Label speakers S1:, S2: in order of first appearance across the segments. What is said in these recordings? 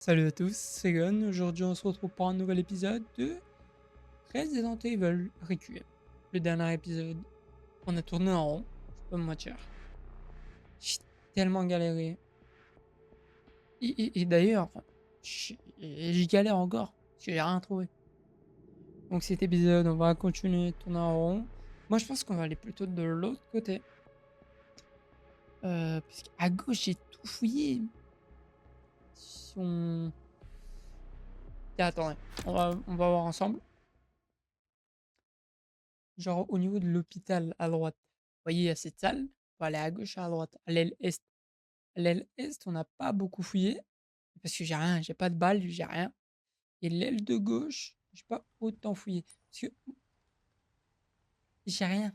S1: Salut à tous, c'est Gun. Aujourd'hui, on se retrouve pour un nouvel épisode de Resident Evil Requiem. Le dernier épisode, on a tourné en rond, je peux me mentir. J'ai tellement galéré. Et d'ailleurs, j'y galère encore, parce que j'ai rien trouvé. Donc cet épisode, on va continuer de tourner en rond. Moi, je pense qu'on va aller plutôt de l'autre côté. Parce qu'à gauche, j'ai tout fouillé. Si on... Tiens, attendez, on va voir ensemble. Genre au niveau de l'hôpital à droite. Vous voyez, il y a cette salle. On va aller à gauche, à droite, à l'aile est. À l'aile est, on n'a pas beaucoup fouillé. Parce que j'ai rien, j'ai pas de balles, j'ai rien. Et l'aile de gauche, j'ai pas autant fouillé. Parce que j'ai rien.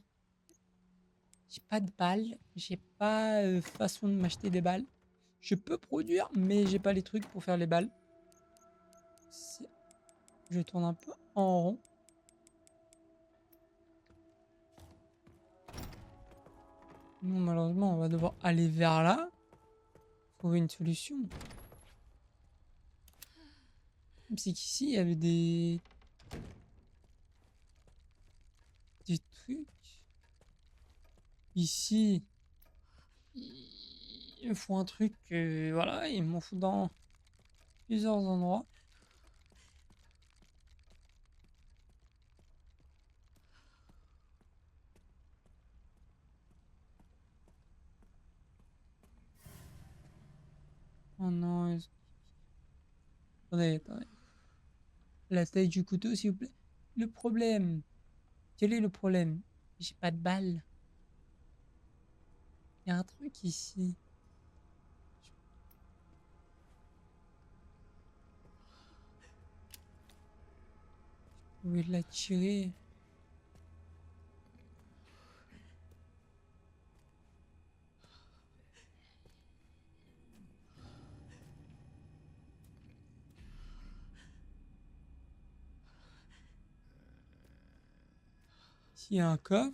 S1: J'ai pas de balles. J'ai pas façon de m'acheter des balles. Je peux produire, mais j'ai pas les trucs pour faire les balles. Je tourne un peu en rond. Nous, malheureusement, on va devoir aller vers là. Trouver une solution. C'est qu'ici, il y avait des trucs. Ici, il me faut un truc, voilà, il m'en faut dans plusieurs endroits. Oh non, attendez, attendez. La taille du couteau, s'il vous plaît. Le problème, quel est le problème? J'ai pas de balle. Il y a un truc ici. Je pouvais la tirer. Ici, il y a un coffre.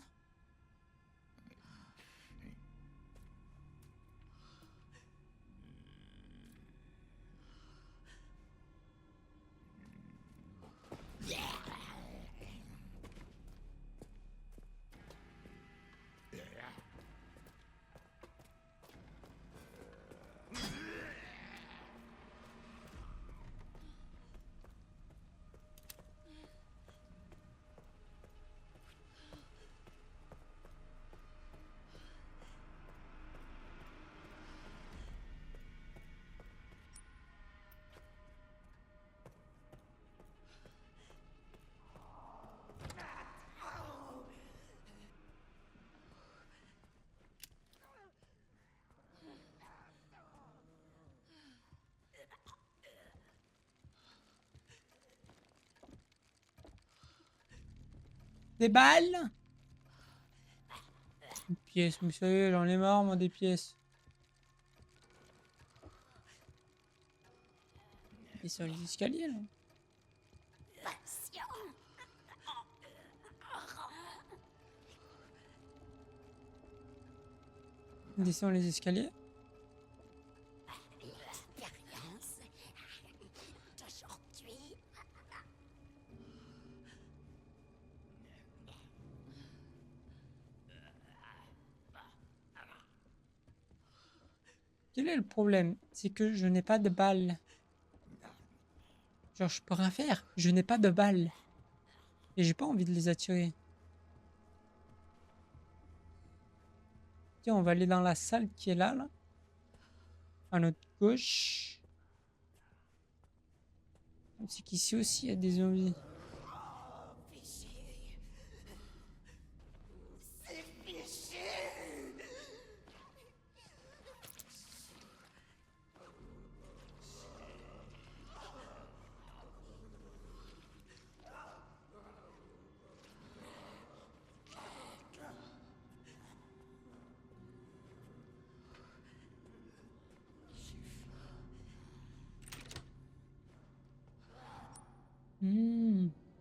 S1: Des balles? Une pièce, mais sérieux, j'en ai marre, moi, des pièces. Et sur les escaliers, là. Descends les escaliers.
S2: L'expérience d'aujourd'hui.
S1: Quel est le problème? C'est que je n'ai pas de balles. Genre, je peux rien faire. Je n'ai pas de balles. Et j'ai pas envie de les attirer. Tiens, on va aller dans la salle qui est là, là. À notre gauche. C'est qu'ici aussi, il y a des zombies.
S2: Fichu. C'est fichu.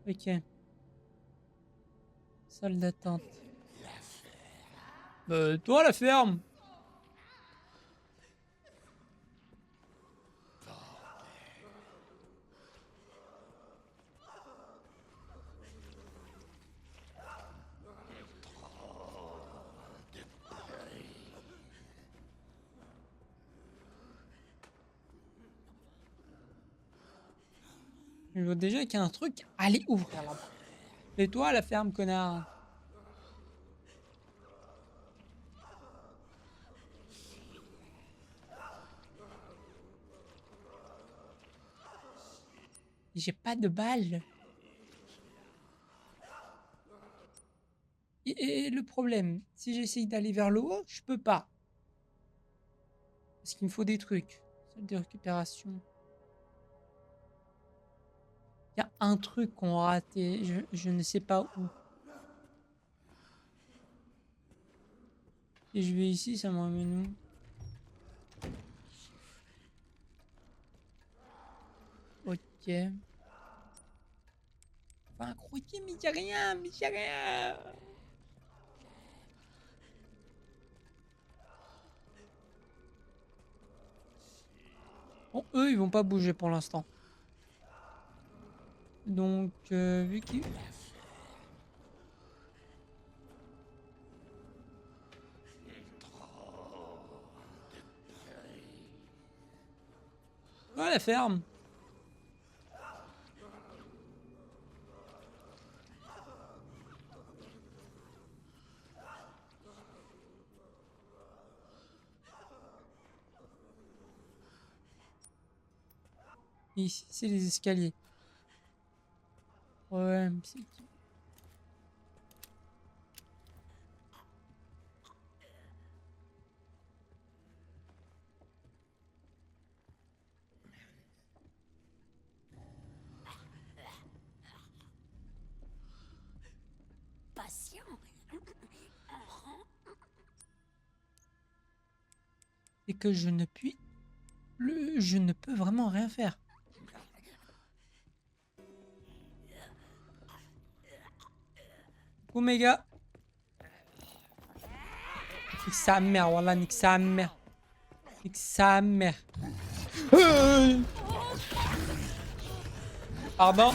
S1: Ok. Salle d'attente. Toi, la ferme! Je vois déjà qu'il y a un truc. Allez, ouvrir là-bas. Et toi, la ferme, connard. J'ai pas de balles. Et le problème, si j'essaye d'aller vers le haut, je peux pas. Parce qu'il me faut des trucs. Salle de récupération. Il y a un truc qu'on a raté. Je ne sais pas où. Et je vais ici, ça m'emmène où? Ok. Enfin, croquer, mais y'a rien, mais y'a rien. Bon, eux, ils vont pas bouger pour l'instant. Donc, vu qu'ils... Ouais, la ferme. Ici, c'est les escaliers. Ouais, mais c'est...
S2: Patient.
S1: C'est que je ne puis... Je ne peux vraiment rien faire. Oméga. Nique sa mère, voilà, nique sa mère. Nique sa mère. Pardon.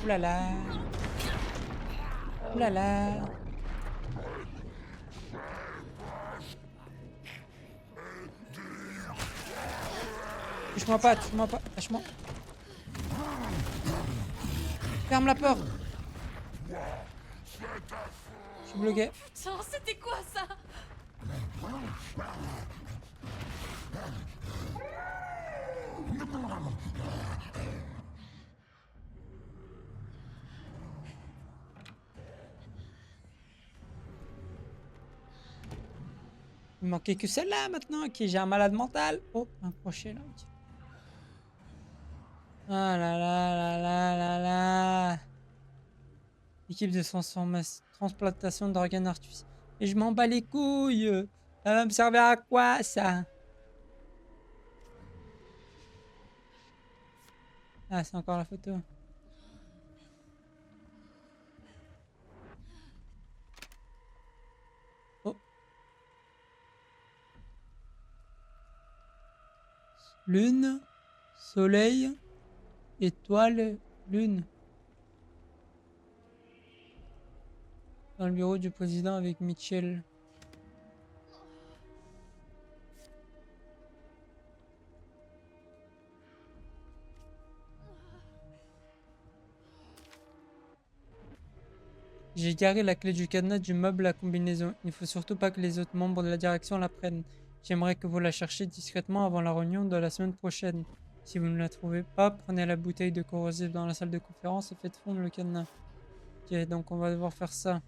S1: Ouh là là. Ouh là là. Touche-moi pas, touche-moi pas. Lâche-moi. Ferme la porte. Je suis bloqué.
S2: Putain, c'était quoi ça?
S1: Il manquait que celle-là maintenant. Ok, j'ai un malade mental. Oh, un crochet là. Ok. Ah là là là là là là. Équipe de transplantation d'organes artificiels. Et je m'en bats les couilles. Ça va me servir à quoi ça? Ah, c'est encore la photo. Oh. Lune, soleil, étoile, lune. Dans le bureau du président avec Mitchell. J'ai garé la clé du cadenas du meuble à combinaison. Il ne faut surtout pas que les autres membres de la direction la prennent. J'aimerais que vous la cherchiez discrètement avant la réunion de la semaine prochaine. Si vous ne la trouvez pas, prenez la bouteille de corrosif dans la salle de conférence et faites fondre le cadenas. Ok, donc on va devoir faire ça.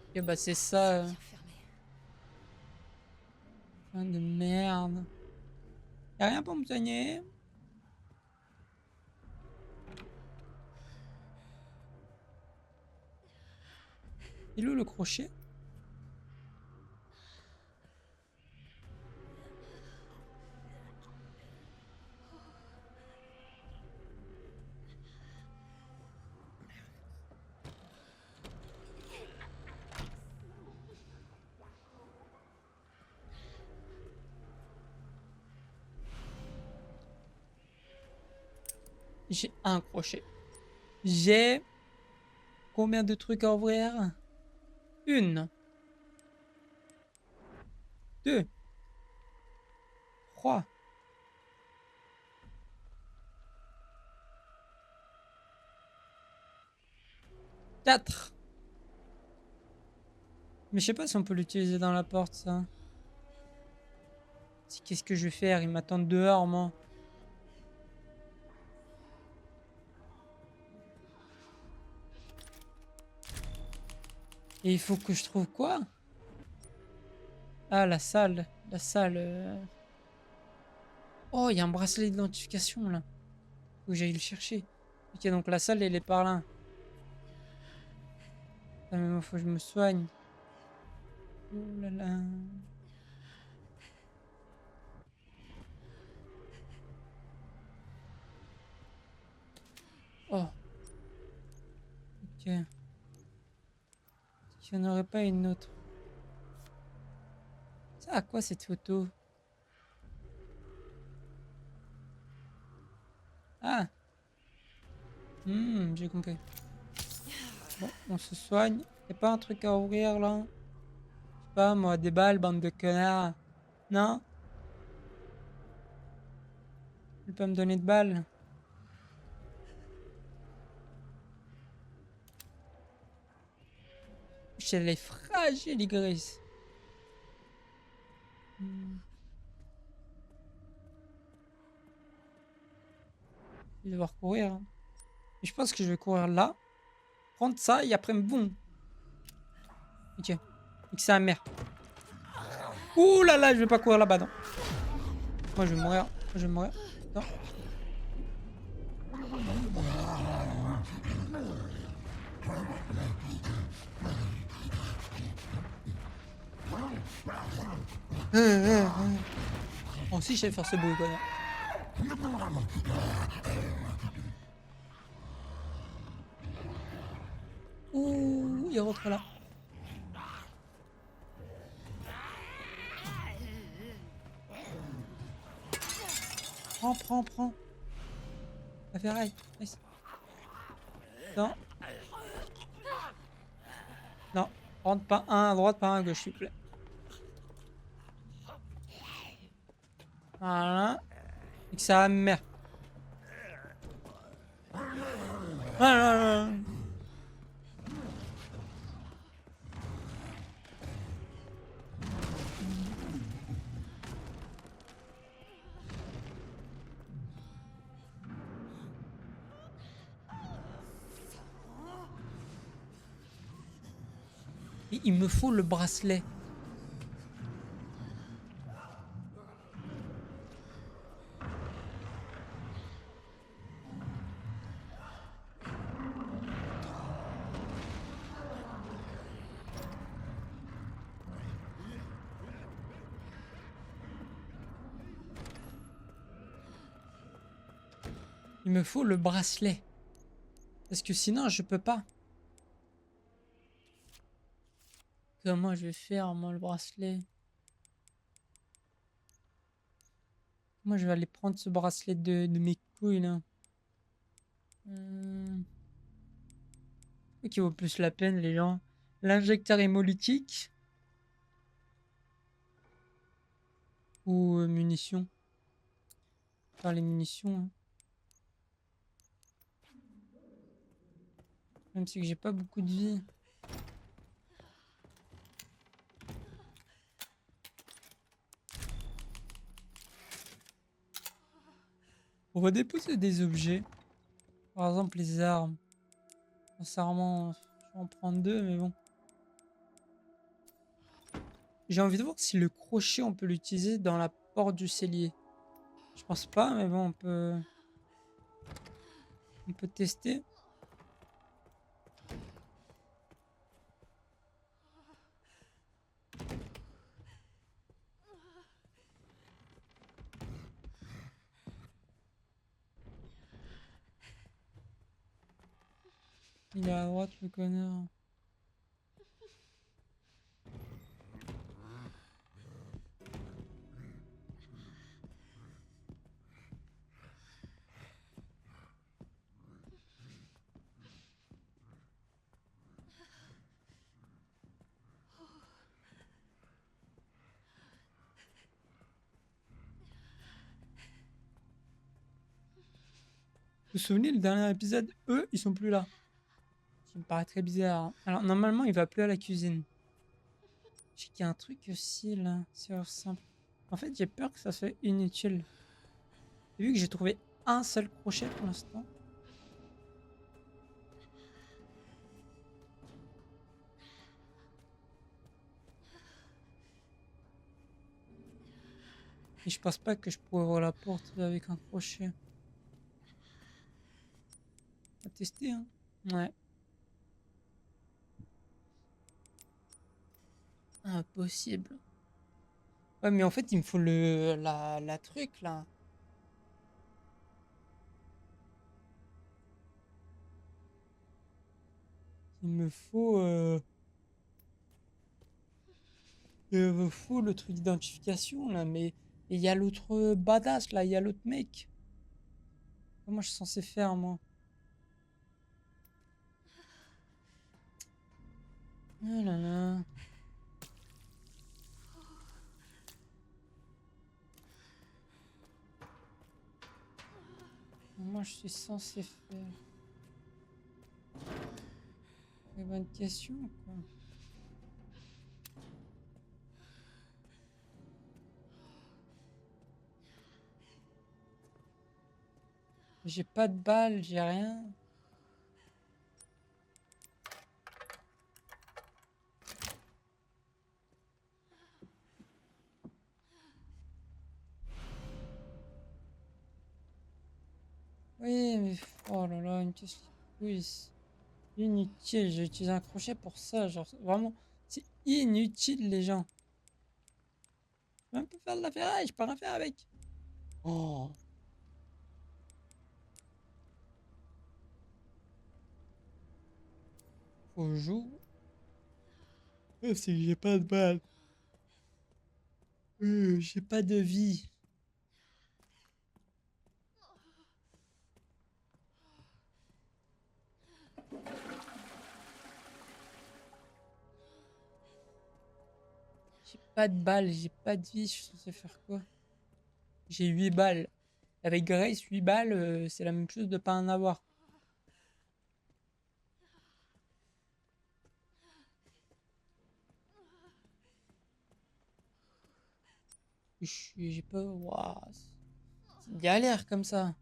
S1: Ok, bah c'est ça.
S2: Bien fermé.
S1: Putain de merde. Y'a rien pour me soigner. Il est où le crochet? J'ai un crochet. J'ai combien de trucs à ouvrir? Une, deux, trois, 4. Mais je sais pas si on peut l'utiliser dans la porte, ça. Qu'est-ce que je vais faire? Ils m'attendent dehors, moi. Et il faut que je trouve quoi? Ah, la salle. La salle. Oh, il y a un bracelet d'identification, là. Faut que j'aille le chercher. Ok, donc la salle, elle est par là. Ah, mais moi, faut que je me soigne. Oh là là. Oh, ok. Est-ce qu'il n'y en aurait pas une autre? Ça à quoi cette photo? Ah, j'ai compris. Bon, on se soigne. Y'a pas un truc à ouvrir là? Je sais pas moi, des balles, bande de connards. Non? Tu peux me donner de balles? Elle est fragile, Igris. Hmm. Je vais devoir courir, hein. Mais je pense que je vais courir là, prendre ça et après, boum. Ok. Et que c'est la merde. Ouh là là, je vais pas courir là-bas, non. Moi, je vais mourir. Moi, je vais mourir. Non. Moi aussi, je sais faire ce bruit, quoi. Ouh, il rentre là. Prends, prends, prends. La ferraille. Nice. Non. Non. Rentre pas un à droite, pas un à gauche, s'il vous plaît. Voilà. Et que ça merde. Voilà. Et il me faut le bracelet. Il me faut le bracelet. Parce que sinon, je peux pas. Comment je vais faire, moi, le bracelet? Moi, je vais aller prendre ce bracelet de mes couilles, là. Qui vaut plus la peine, les gens? L'injecteur hémolytique ou munitions? Enfin, les munitions, hein. Même si que j'ai pas beaucoup de vie. On va déposer des objets. Par exemple, les armes. Sincèrement, je vais en prendre deux, mais bon. J'ai envie de voir si le crochet, on peut l'utiliser dans la porte du cellier. Je pense pas, mais bon, on peut tester. Il est à droite, le connard. Vous vous souvenez, le dernier épisode, eux, ils sont plus là. qui me paraît très bizarre, hein. Alors normalement, il va plus à la cuisine. Je sais qu'il y a un truc aussi là, c'est simple. En fait, j'ai peur que ça soit inutile. Vu que j'ai trouvé un seul crochet pour l'instant. Et je pense pas que je pourrais ouvrir la porte avec un crochet. On va tester, hein. Ouais. Impossible. Ouais, mais en fait, il me faut la truc là. Il me faut le truc d'identification là, mais il y a l'autre badass là, il y a l'autre mec. Comment je suis censé faire moi? Oh là là. Comment je suis censé faire? C'est une bonne question quoi. J'ai pas de balles, j'ai rien. Oui, mais oh là là, une casse les couilles. Inutile, j'ai utilisé un crochet pour ça, genre vraiment, c'est inutile les gens. Je peux même pas faire de la ferraille, je peux rien faire avec. Oh, faut jouer. C'est que j'ai pas de balle. J'ai pas de vie. J'ai pas de balles, j'ai pas de vie, je suis censé faire quoi? J'ai 8 balles. Avec Grace, 8 balles, c'est la même chose de pas en avoir. J'ai pas. Waouh, c'est une galère comme ça.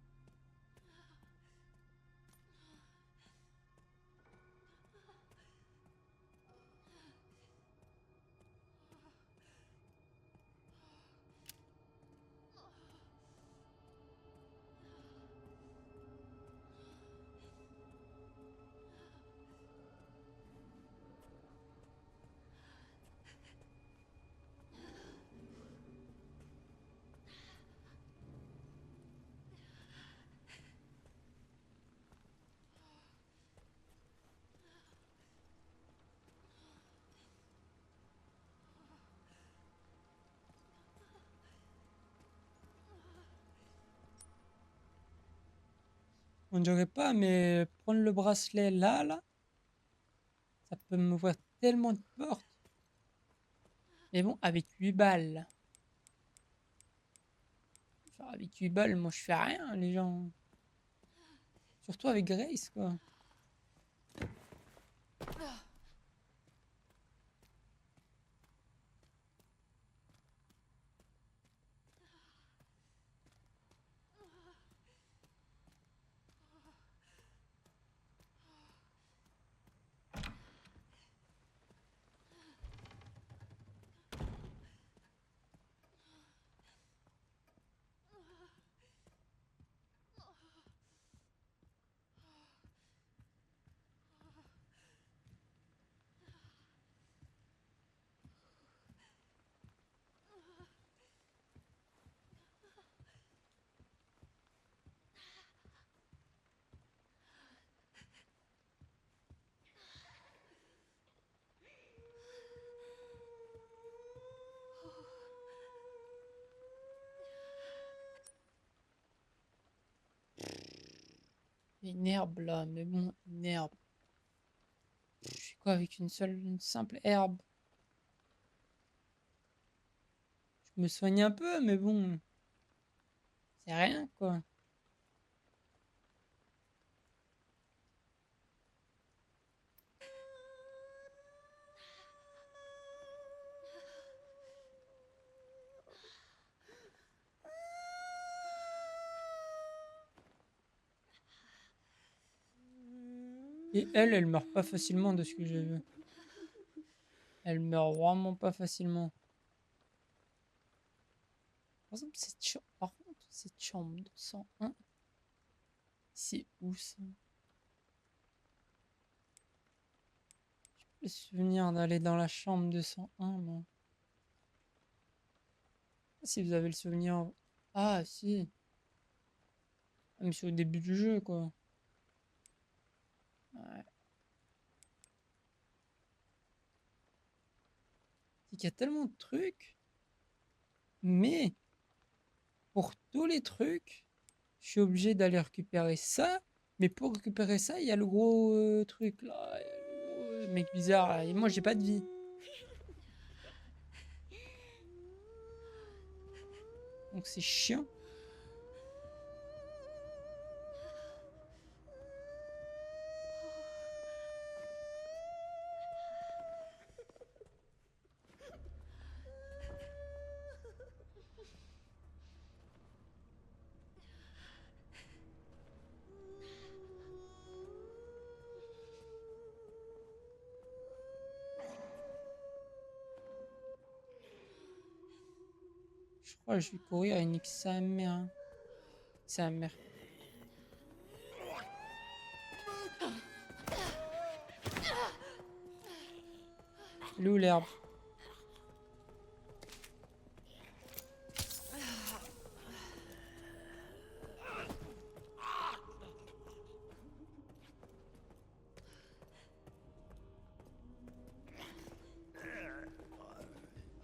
S1: On dirait pas, mais prendre le bracelet là, ça peut m'ouvrir tellement de portes. Mais bon, avec 8 balles. Genre, avec 8 balles, moi je fais rien, les gens. Surtout avec Grace, quoi. Une herbe là, mais bon, une herbe. Je fais quoi avec une simple herbe? Je me soigne un peu, mais bon, c'est rien, quoi. Et elle meurt pas facilement de ce que j'ai vu. Elle meurt vraiment pas facilement. Par contre, cette chambre 201, c'est où ça? Le souvenir d'aller dans la chambre 201, moi. Si vous avez le souvenir. Ah, si. Ah, mais c'est au début du jeu, quoi. Ouais. C'est qu'il y a tellement de trucs. Mais, pour tous les trucs, je suis obligé d'aller récupérer ça. Mais pour récupérer ça, il y a le gros truc là. Le gros mec bizarre là. Et moi, j'ai pas de vie. Donc c'est chiant. Je crois que je vais courir et nique sa mère. Hein. Sa mère. Elle est où l'herbe?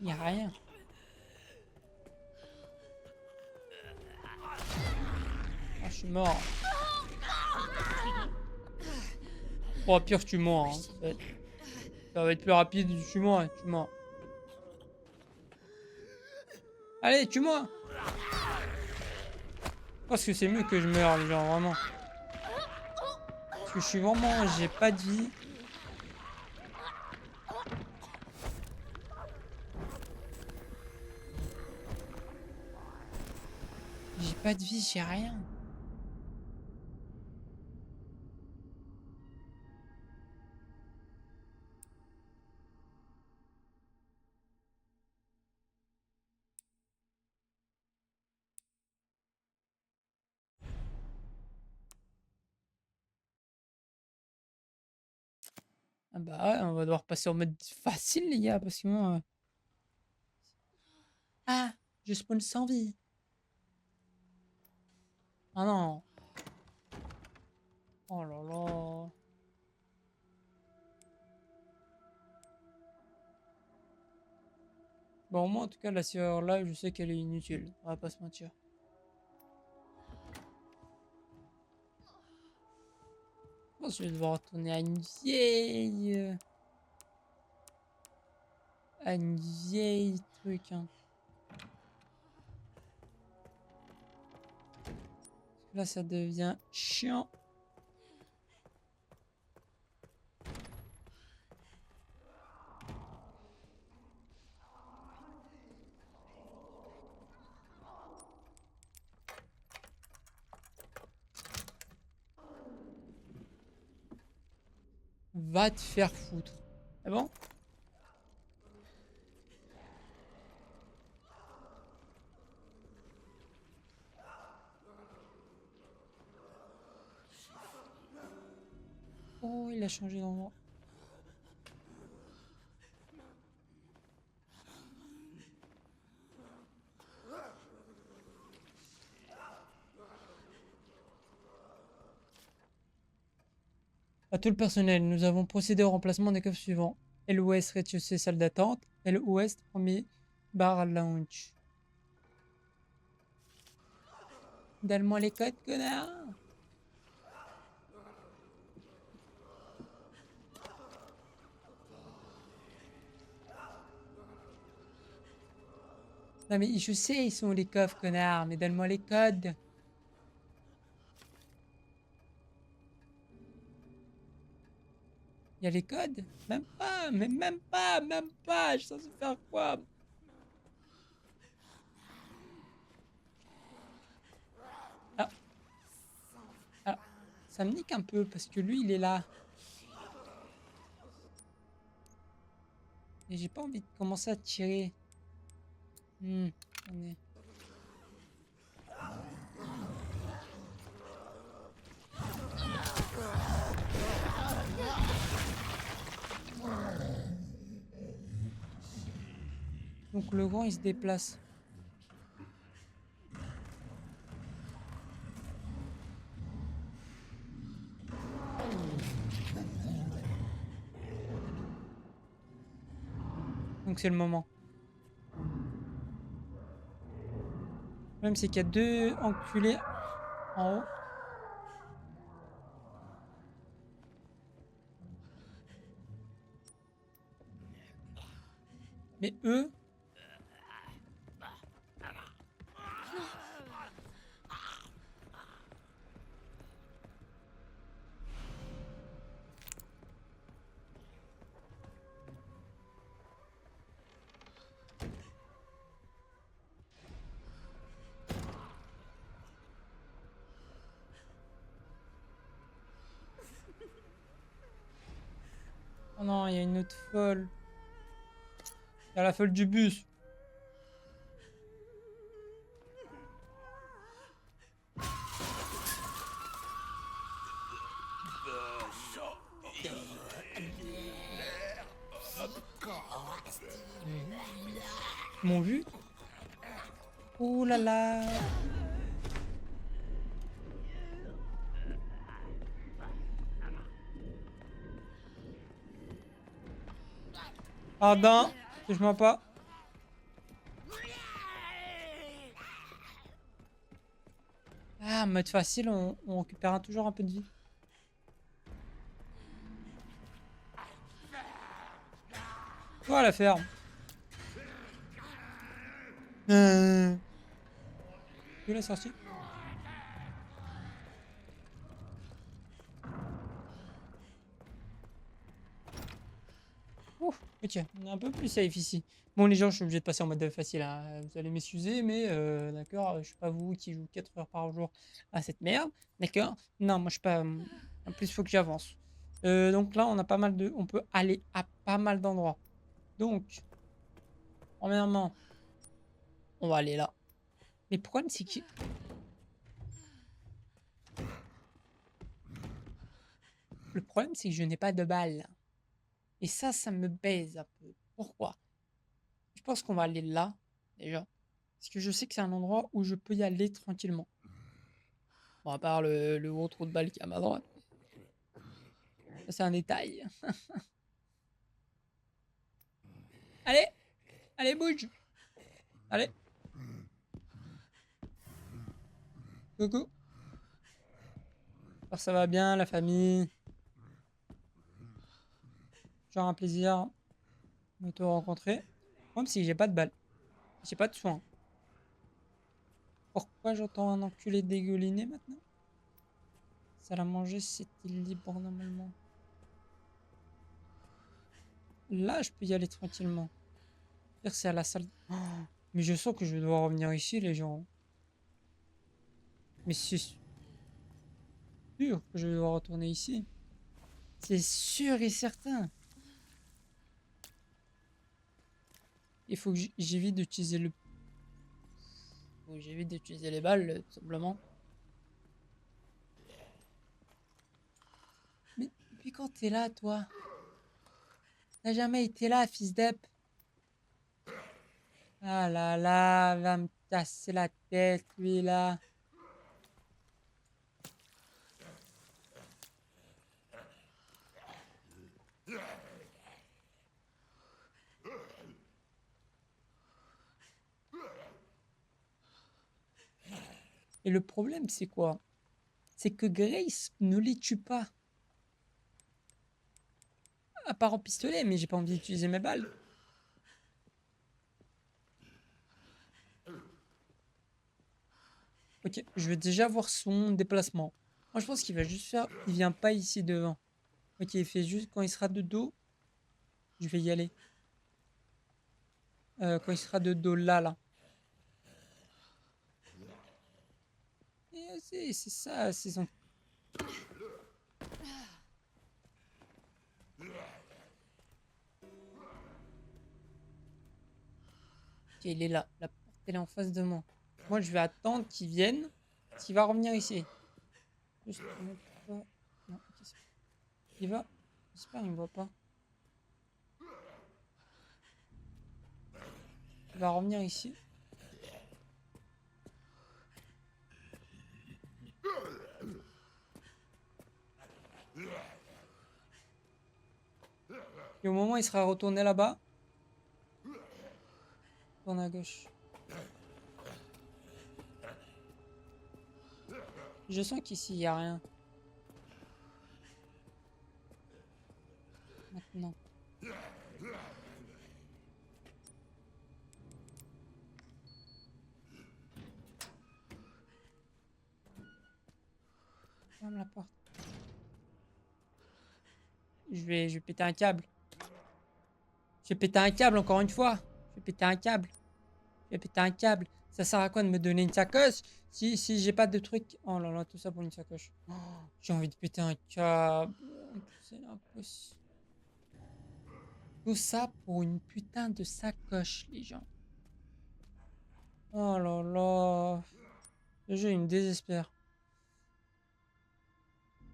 S1: Y a rien. Ah, je suis mort. Bon, au pire, tu mens. Hein. Ça va être plus rapide. Tue-moi, tue-moi. Allez, tue-moi. Parce que c'est mieux que je meure, genre, vraiment. Parce que je suis vraiment... J'ai pas de vie. J'ai pas de vie, j'ai rien. Ah bah ouais, on va devoir passer en mode facile, les gars, parce que moi... Ah, je spawn sans vie. Ah non. Oh là là. Bon, moi, en tout cas, la serrure live, je sais qu'elle est inutile. On va pas se mentir. Je pense que je vais devoir retourner à une vieille... À une vieille truc, hein. Là, ça devient chiant. Va te faire foutre. Ah bon? Oh, il a changé d'endroit. À tout le personnel, nous avons procédé au remplacement des coffres suivants. LOS rez-de-chaussée salle d'attente. LOS premier bar lounge. Donne-moi les codes, connard. Non mais je sais, ils sont où les coffres, connard, mais donne-moi les codes. Il y a les codes? Même pas, mais même pas, même pas. Je suis censé faire quoi? Ah, ah, ça me nique un peu parce que lui, il est là. Et j'ai pas envie de commencer à tirer. Attendez. Donc le grand il se déplace. Donc c'est le moment. Le problème c'est qu'il y a deux enculés en haut. Mais eux... Oh non, il y a une autre folle. Il y a la folle du bus. Ils m'ont vu? Oh là là. Pardon, touche-moi pas. Ah, mode facile, on récupérera toujours un peu de vie. Toi, la ferme. Où la sortie? Ouf, ok, on est un peu plus safe ici. Bon, les gens, je suis obligé de passer en mode facile, hein. Vous allez m'excuser, mais d'accord, je suis pas vous qui joue 4 heures par jour à cette merde. D'accord? Non, moi je suis pas. En plus, il faut que j'avance. Donc là, on a pas mal de. On peut aller à pas mal d'endroits. Donc, premièrement, on va aller là. Mais le problème, c'est que. Le problème, c'est que je n'ai pas de balles. Et ça me baise un peu. Pourquoi? Je pense qu'on va aller là, déjà. Parce que je sais que c'est un endroit où je peux y aller tranquillement. Bon, à part le gros trou de balle qui est à ma droite. Ça, c'est un détail. Allez! Allez, bouge! Allez! Coucou! J'espère que ça va bien, la famille. Genre un plaisir de te rencontrer. Même si j'ai pas de balle. J'ai pas de soin. Pourquoi j'entends un enculé dégueuliner maintenant? Ça l'a mangé, c'était libre normalement. Là, je peux y aller tranquillement. Dire c'est à la salle. Oh, mais je sens que je vais devoir revenir ici, les gens. Mais c'est sûr que je vais devoir retourner ici. C'est sûr et certain. Il faut que j'évite d'utiliser le. Faut que j'évite d'utiliser les balles, tout simplement. Mais depuis quand t'es là, toi? T'as jamais été là, fils d'ep. Ah là là, va me casser la tête, lui, là. Et le problème, c'est quoi? C'est que Grace ne les tue pas. À part en pistolet, mais j'ai pas envie d'utiliser mes balles. Ok, je vais déjà voir son déplacement. Moi, je pense qu'il va juste faire. Il vient pas ici devant. Ok, il fait juste quand il sera de dos. Je vais y aller. Quand il sera de dos là, là. Et c'est ça, c'est son. Ok, il est là. La porte, elle est en face de moi. Moi, je vais attendre qu'il vienne. Parce qu'il va revenir ici. Juste pour mettre ça. Non, ok, c'est bon. Il va. J'espère qu'il me voit pas. Il va revenir ici. Et au moment où il sera retourné là-bas, tourne à gauche. Je sens qu'ici, il n'y a rien. Maintenant. Ferme la porte. Je vais péter un câble. Je vais péter un câble encore une fois. Je vais péter un câble. Je vais péter un câble. Ça sert à quoi de me donner une sacoche si j'ai pas de truc. Oh là là, tout ça pour une sacoche. Oh, j'ai envie de péter un câble. C'est impossible. Tout ça pour une putain de sacoche, les gens. Oh là là. Le jeu, il me désespère.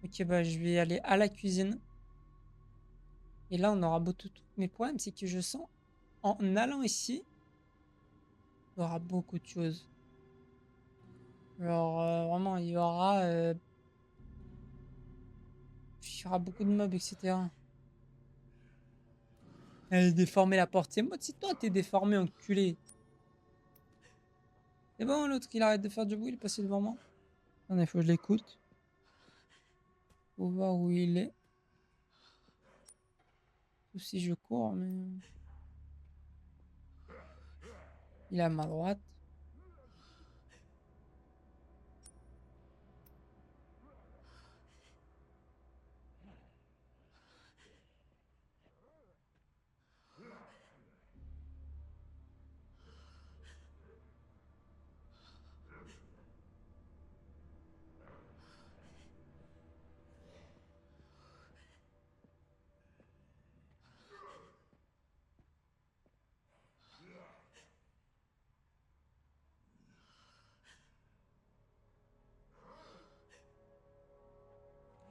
S1: Ok, bah je vais aller à la cuisine. Et là, on aura beau tout. Mais le problème, c'est que je sens, en allant ici, il y aura beaucoup de choses. Genre, vraiment, il y aura beaucoup de mobs, etc. Elle est déformée la porte. C'est toi, t'es déformé, enculé. C'est bon, l'autre, qu'il arrête de faire du bruit, il est passé devant moi. Attendez, faut que je l'écoute. Faut voir où il est. Ou si je cours, mais. Il est à ma droite.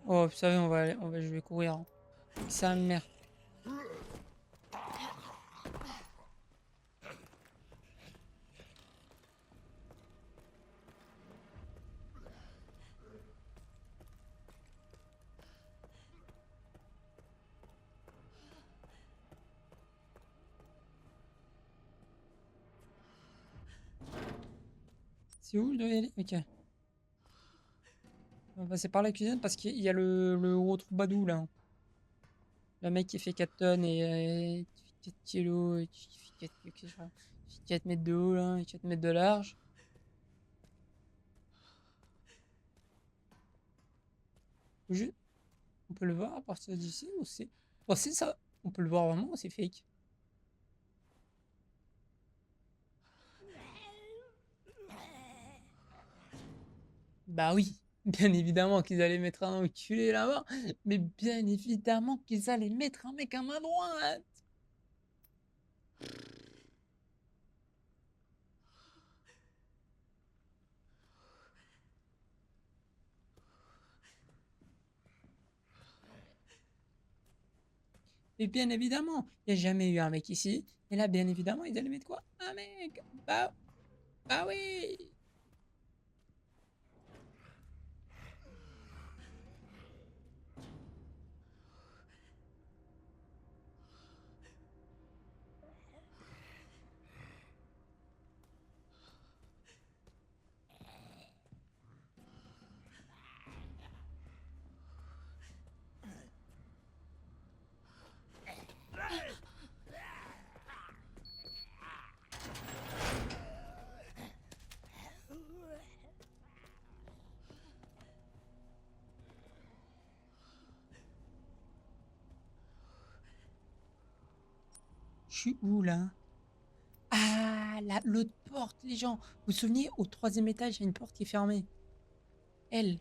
S1: Oh, vous savez, je vais courir, hein. Sa mère. C'est où je dois y aller? Ok. On va passer par la cuisine parce qu'il y a le gros troubadou là, hein. Le mec qui fait 4 tonnes et qui fait 4 kilos et qui fait 4 mètres de haut là, et 4 mètres de large. Juste, on peut le voir à partir d'ici ou c'est. Oh, c'est ça. On peut le voir vraiment ou c'est fake? Bah oui, bien évidemment qu'ils allaient mettre un enculé là-bas, mais bien évidemment qu'ils allaient mettre un mec à main droite. Et bien évidemment, il n'y a jamais eu un mec ici. Et là, bien évidemment, ils allaient mettre quoi? Un mec. Bah oui. Je suis où là? Ah, l'autre porte, les gens. Vous vous souvenez, au 3e étage, il y a une porte qui est fermée. Elle.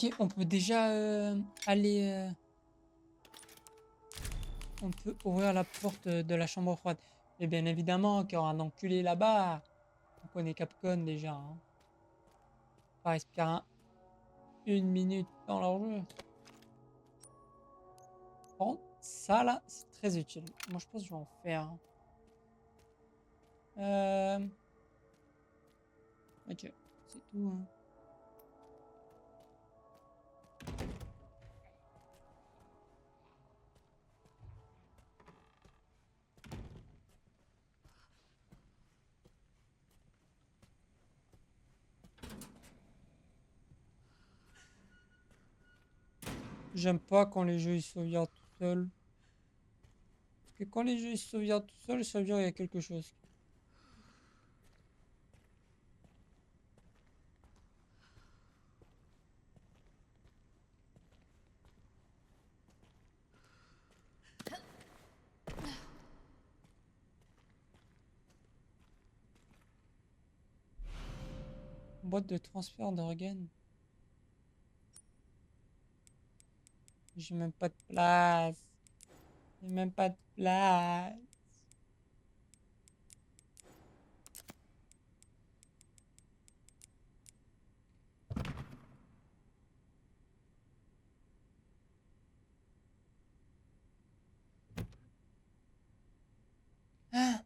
S1: Ok, on peut déjà aller... on peut ouvrir la porte de la chambre froide. Et bien évidemment qu'il y aura un enculé là-bas. On connaît Capcom déjà. Hein. Pas respirer une minute dans leur jeu. Par contre, ça là, c'est très utile. Moi je pense que je vais en faire. Hein. Ok, c'est tout. Hein. J'aime pas quand les jeux ils sauvegardent tout seuls. Parce que quand les jeux ils sauvegardent tout seuls, ça veut dire qu'il y a quelque chose. Boîte de transfert d'organes. J'ai même pas de place. J'ai même pas de place. Ah,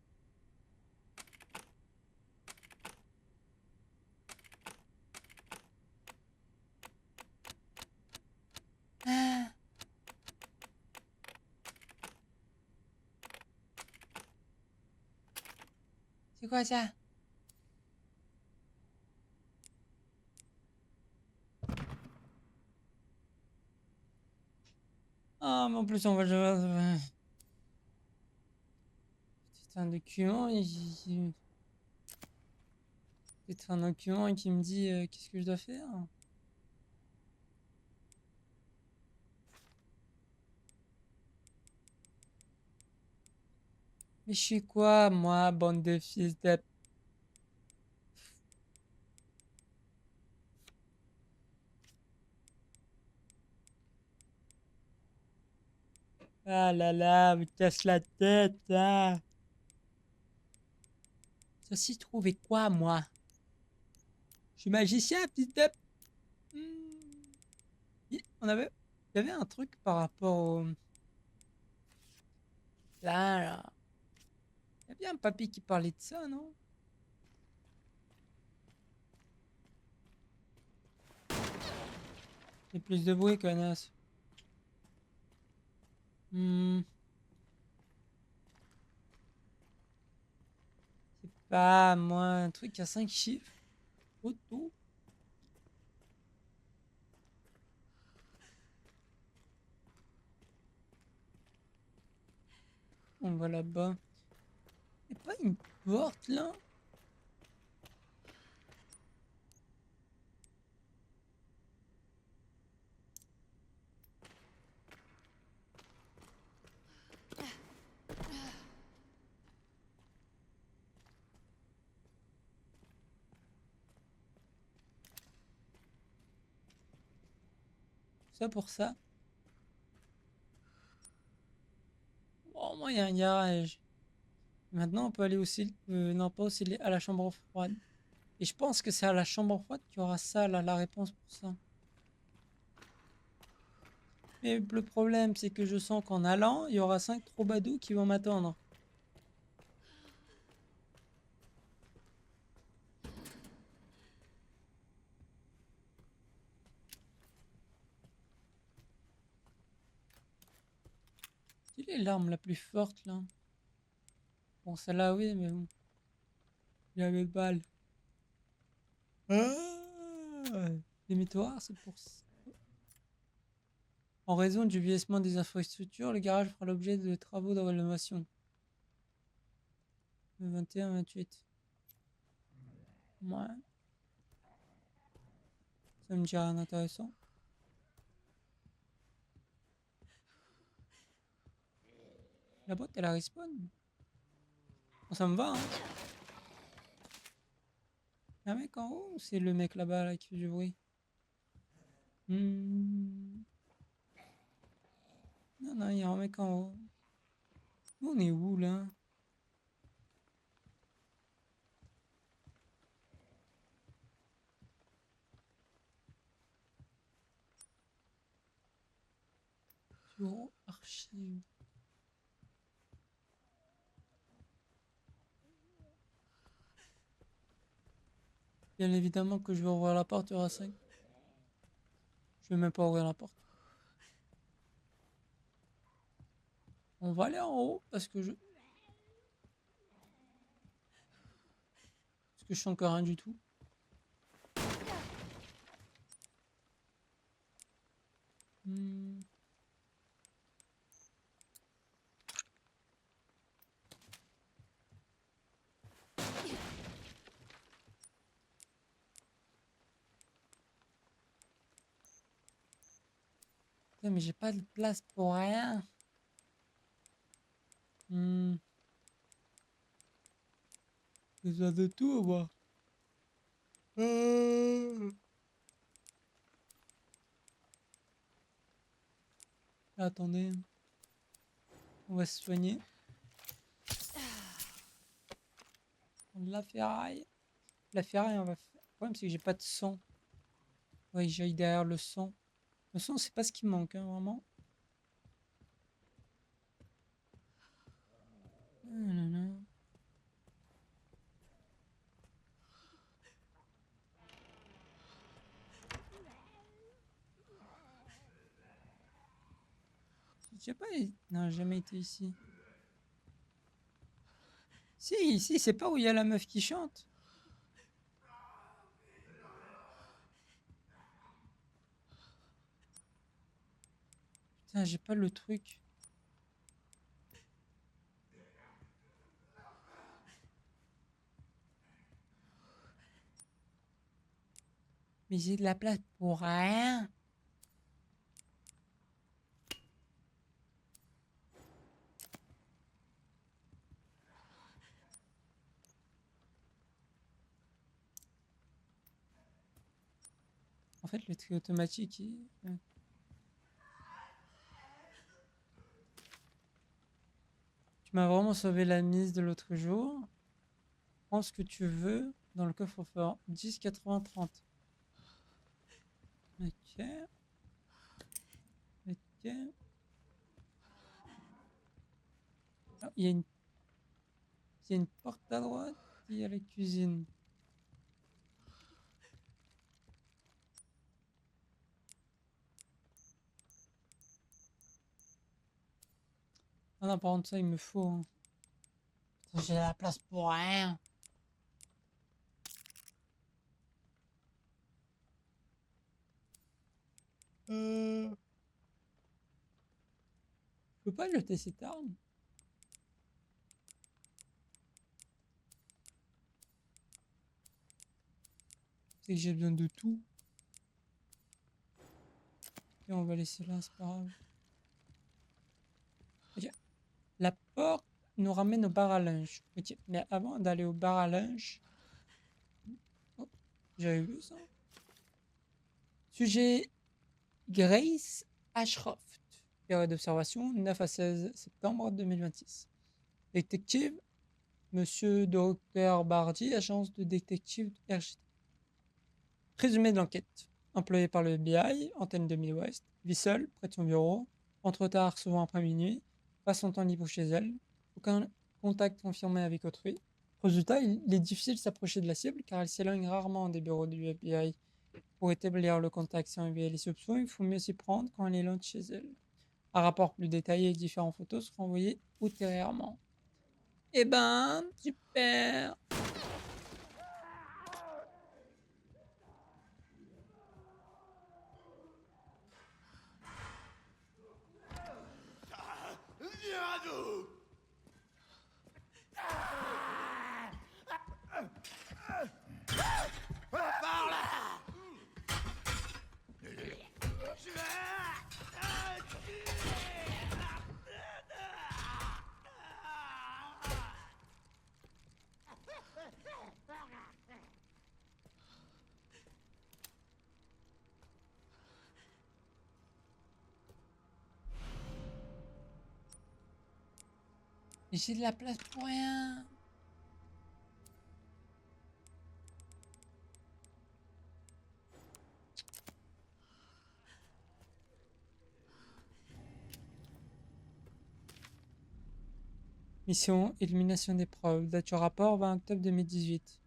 S1: ah. C'est quoi ça? Ah, mais en plus on va... C'est un document. C'est un document qui me dit qu'est-ce que je dois faire. Mais je suis quoi, moi, bande de fils de... Ah là là, me casse la tête, ah. Ceci trouvé quoi, moi? Je suis magicien, fils de... On avait... Il y avait un truc par rapport au... Là. Il y a bien un papy qui parlait de ça, non? C'est plus de bruit, connasse. Hmm, c'est pas, moi, un truc à 5 chiffres. Auto. On va là-bas. Y'a pas une porte, là? Ça pour ça. Oh, moi, il y a un garage. Maintenant, on peut aller aussi... non, pas aussi à la chambre froide. Et je pense que c'est à la chambre froide qu'il y aura ça, là, la réponse pour ça. Mais le problème, c'est que je sens qu'en allant, il y aura 5 troubadours qui vont m'attendre. Quelle est l'arme la plus forte, là? Bon, celle-là, oui, mais bon. Il y avait de balles. Ah, l'émettoir, c'est pour ça. En raison du vieillissement des infrastructures, le garage fera l'objet de travaux de rénovation. 21-28. Ouais, ça me dit rien d'intéressant. La boîte, elle a respawn. Bon, ça me va, hein. Un mec en haut ou c'est le mec là-bas là, qui fait du bruit? Hmm. Non, non, il y a un mec en haut. On est où là? Bureau archive. Bien évidemment que je vais ouvrir la porte, il y aura 5. Je vais même pas ouvrir la porte. On va aller en haut parce que je sens que rien du tout. Hmm. Putain, mais j'ai pas de place pour rien. Hmm. Besoin de tout, moi. Attendez, on va se soigner. Prendre la ferraille. La ferraille, on va faire. Le problème, c'est que j'ai pas de sang. Ouais, j'aille derrière le sang. Le sang, c'est pas ce qui manque, hein, vraiment. Nanana. J'ai pas. Non, j'ai jamais été ici. Si, ici, c'est pas où il y a la meuf qui chante. Putain, j'ai pas le truc. Mais j'ai de la place pour rien. En fait, le tri automatique, ouais. Tu m'as vraiment sauvé la mise de l'autre jour. Prends ce que tu veux dans le coffre-fort. 10, 80, 30. Ok. Ok. Ah, il y a une porte à droite. Il y a la cuisine. Ah non, par contre, ça, il me faut, hein. J'ai la place pour rien. Je peux pas jeter cette arme. C'est que j'ai besoin de tout. Et on va laisser là, c'est pas grave. Ok. La porte nous ramène au bar à linge. Ok. Mais avant d'aller au bar à linge. Oh, j'avais vu ça. Sujet Grace Ashcroft. Période d'observation 9 à 16 septembre 2026. Détective Monsieur Dr Bardi, agence de détective RGT. Résumé de l'enquête. Employé par le FBI, antenne de Midwest, vit seule, près de son bureau, entre tard, souvent après minuit, passe son temps libre chez elle, aucun contact confirmé avec autrui. Résultat, il est difficile de s'approcher de la cible car elle s'éloigne rarement des bureaux du FBI. Pour établir le contact sans éveiller les soupçons, il faut mieux s'y prendre quand elle est loin de chez elle. Un rapport plus détaillé et différentes photos seront envoyés ultérieurement. Eh ben, super!
S3: Viens à nous! Par là!
S1: Mais j'ai de la place pour rien. Mission élimination des preuves. Date du rapport 20 octobre 2018.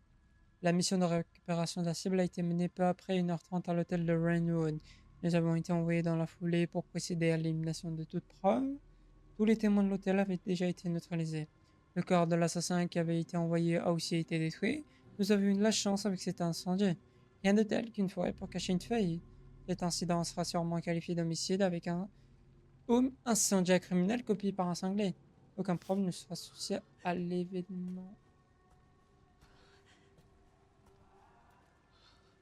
S1: La mission de récupération de la cible a été menée peu après 1h30 à l'hôtel de Rainwood. Nous avons été envoyés dans la foulée pour procéder à l'élimination de toute preuve. Tous les témoins de l'hôtel avaient déjà été neutralisés. Le corps de l'assassin qui avait été envoyé a aussi été détruit. Nous avons eu de la chance avec cet incendie. Rien de tel qu'une forêt pour cacher une feuille. Cet incident sera sûrement qualifié d'homicide avec un incendiaire criminel copié par un cinglé. Aucun problème ne sera associé à l'événement.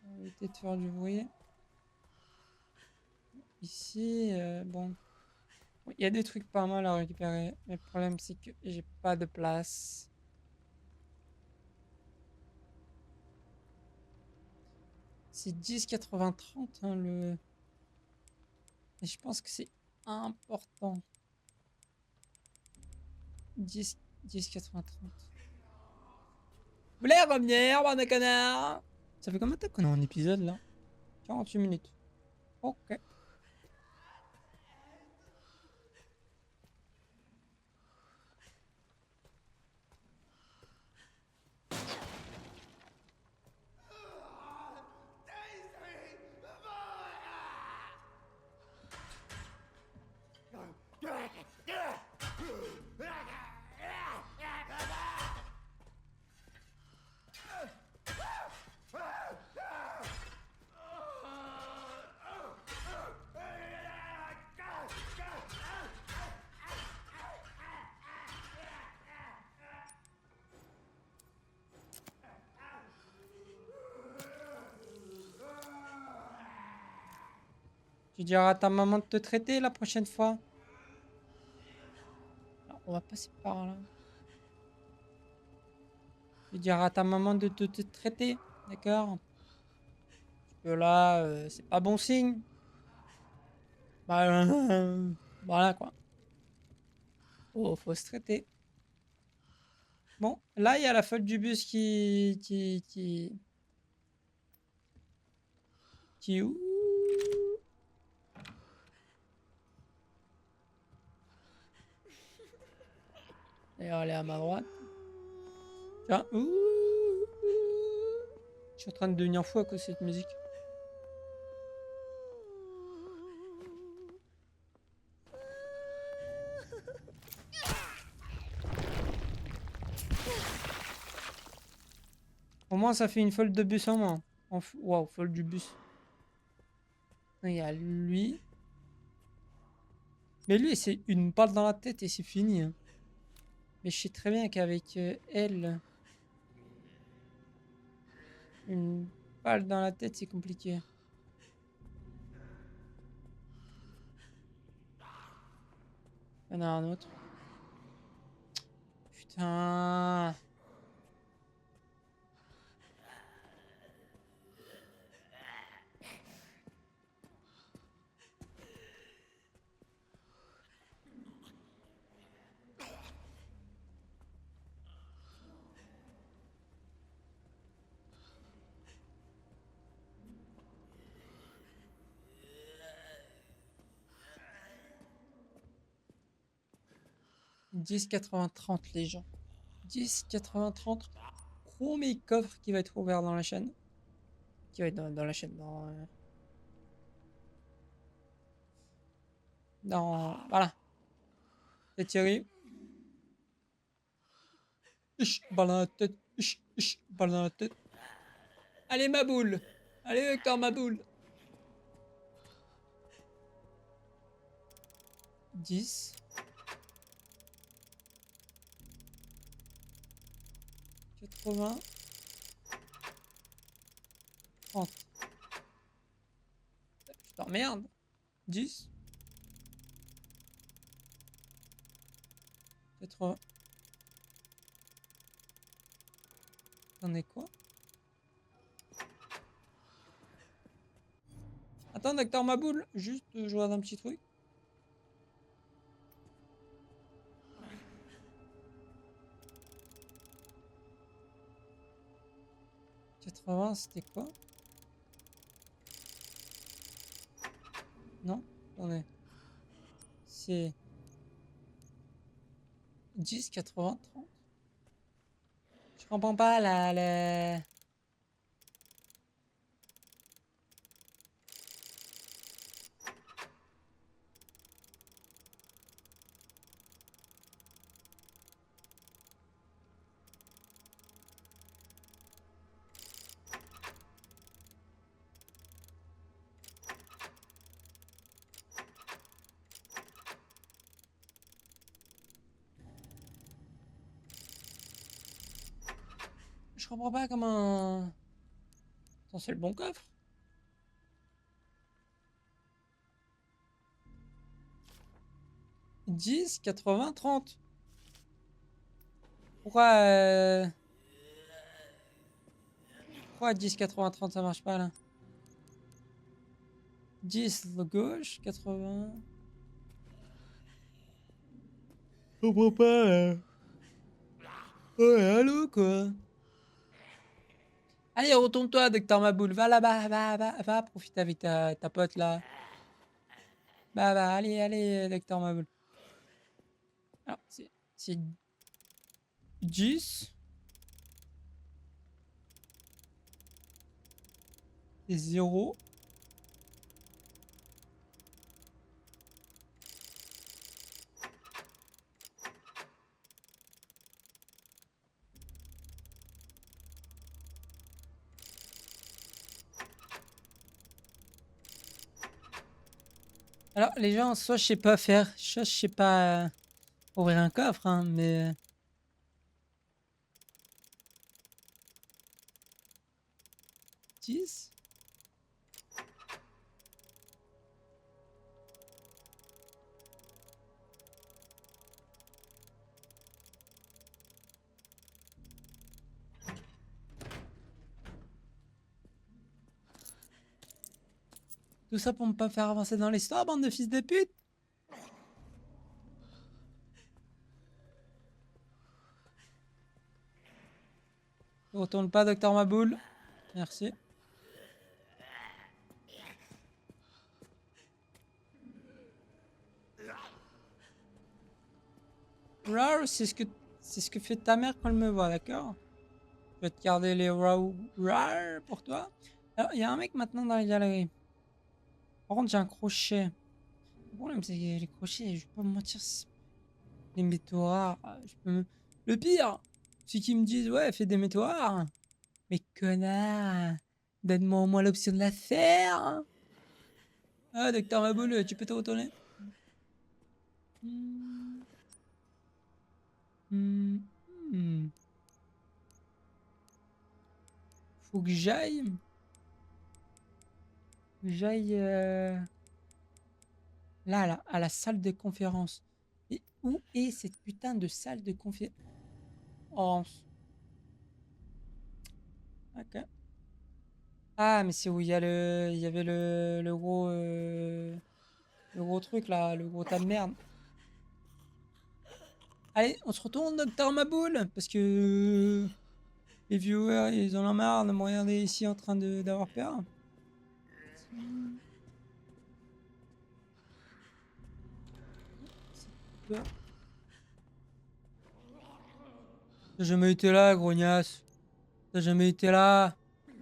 S1: On va éviter de faire du bruit. Ici, bon. Il y a des trucs pas mal à récupérer. Mais le problème, c'est que j'ai pas de place. C'est 10,80-30 hein, le. Et je pense que c'est important. 10,80-30. Vous voulez revenir, bande de connards? Ça fait combien de temps qu'on est en épisode là? 48 minutes. Ok. Tu diras à ta maman de te traiter la prochaine fois. Alors, on va passer par là. Tu diras à ta maman de te traiter, d'accord? Parce que là, c'est pas bon signe. Bah, voilà quoi. Oh, faut se traiter. Bon, là, il y a la folle du bus qui... Ouh. D'ailleurs, elle est à ma droite. Tiens. Ouh. Je suis en train de devenir fou à cause de cette musique. Au moins, ça fait une folle de bus en moins. Waouh, folle du bus. Il y a lui. Mais lui, c'est une balle dans la tête et c'est fini. Hein. Mais je sais très bien qu'avec elle, une balle dans la tête, c'est compliqué. Il y en a un autre. Putain. « 10,80-30 les gens. 10,80-30. Premier coffre qui va être ouvert dans la chaîne. Qui va être dans la chaîne. Voilà. C'est Thierry. Balle dans la tête. Balle dans la tête. Allez, ma boule. Allez, Hector, ma boule. 10. 80. 30. Je t'emmerde. 10. 80. T'en es quoi? Attends, docteur Maboule, juste je regarde un petit truc. 80, c'était quoi? Non? Attendez. C'est 10, 80, 30. Je comprends pas la... Je comprends pas comment... Attends, c'est le bon coffre? « 10, 80, 30. » Pourquoi... Pourquoi 10, 80, 30 ça marche pas là? 10 de gauche, 80... Je comprends pas là. Ouais, allô quoi. Allez, retourne-toi, docteur Maboul. Va là-bas, va, profite avec ta pote là. Allez, docteur Maboul. Alors, c'est 10. C'est 0. Alors, les gens, soit je sais pas faire, soit je sais pas ouvrir un coffre, hein, mais... 10. Tout ça pour me pas faire avancer dans l'histoire, bande de fils de pute. Retourne pas, docteur Maboul. Merci. Rar, c'est ce que fait ta mère quand elle me voit, d'accord? Je vais te garder les rar pour toi. Alors, il y a un mec maintenant dans la galerie. Par contre, j'ai un crochet. Le problème, c'est que les crochets, je vais pas me mentir, c'est des métaux rares. Le pire, c'est qu'ils me disent, ouais, fais des métaux rares. Mais connard, donne-moi au moins l'option de la faire. Ah, docteur Maboul, tu peux te retourner? Hmm. Hmm. Hmm. Faut que j'aille. Là, à la salle de conférence. Et où est cette putain de salle de conférence? Ok. Ah, mais c'est où il y a il y avait le gros truc là, le gros tas de merde. Allez, on se retourne, docteur Maboul, parce que les viewers, ils en ont marre de me regarder ici en train d'avoir peur. T'as jamais été là, grognasse. T'as jamais été là. Tu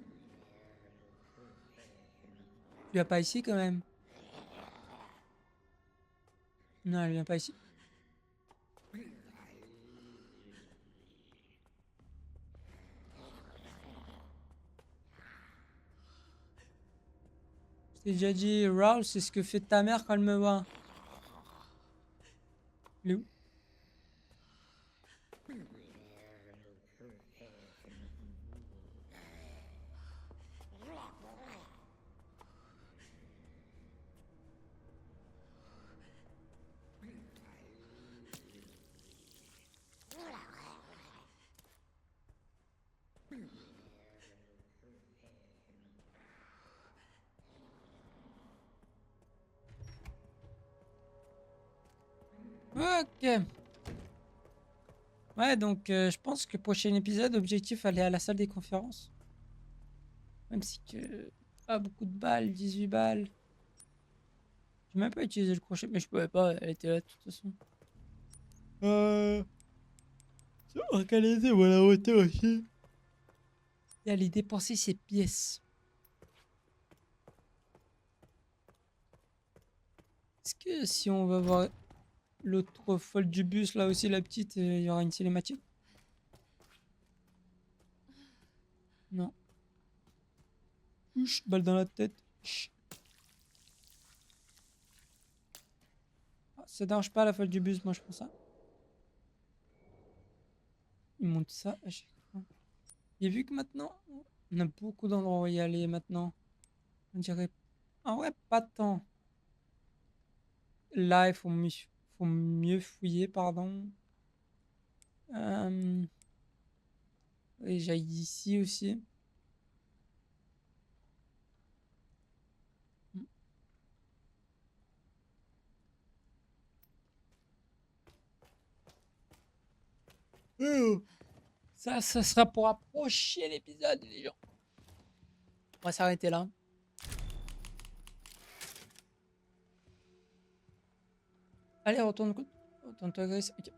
S1: viens pas ici quand même. Non, elle vient pas ici. Je t'ai déjà dit, Raoul, c'est ce que fait ta mère quand elle me voit. Il est où? Ok. Ouais, donc je pense que prochain épisode, objectif, aller à la salle des conférences. Même si que pas beaucoup de balles, 18 balles. J'ai même pas utilisé le crochet, mais je pouvais pas, elle était là de toute façon. C'est organisé, voilà, hauteur aussi. Et aller dépenser ses pièces. Est-ce que si on va voir l'autre folle du bus, là aussi, la petite, il y aura une cinématique? Non. Ouch, balle dans la tête. Chut. Ah, ça dérange pas la folle du bus, moi je pense ça. Il monte ça à chaque fois. Et vu que maintenant, on a beaucoup d'endroits où y aller maintenant. On dirait. Ah ouais, pas tant. Là, faut mieux fouiller, pardon. Et j'aille ici aussi. Oh. Ça sera pour approcher l'épisode, les gens. On va s'arrêter là. Allez, retourne-toi, Grace. Ok.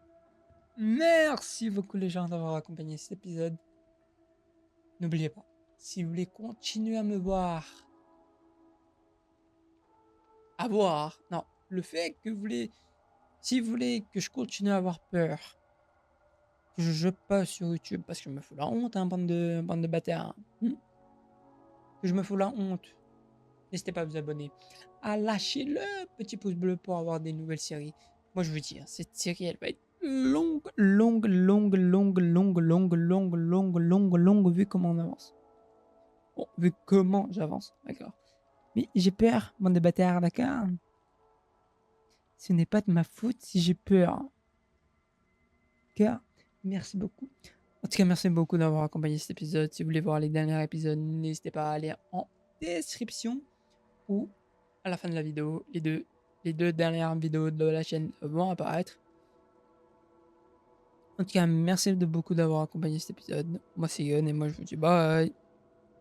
S1: Merci beaucoup, les gens, d'avoir accompagné cet épisode. N'oubliez pas, si vous voulez continuer à voir, non, le fait que vous voulez, si vous voulez que je continue à avoir peur, que je passe sur YouTube, parce que je me fous la honte, hein, bande de bâtards, hein, que je me fous la honte, n'hésitez pas à vous abonner, à lâcher le petit pouce bleu pour avoir des nouvelles séries. Moi, je vous dis, hein, cette série, elle va être longue, vu comment on avance. Bon, vu comment j'avance, d'accord. Mais j'ai peur, bande de bâtards, d'accord. Ce n'est pas de ma faute si j'ai peur. D'accord. Merci beaucoup. En tout cas, merci beaucoup d'avoir accompagné cet épisode. Si vous voulez voir les derniers épisodes, n'hésitez pas à aller en description ou à la fin de la vidéo. Les deux dernières vidéos de la chaîne vont apparaître. En tout cas, merci de beaucoup d'avoir accompagné cet épisode. Moi, c'est Yon et moi, je vous dis bye.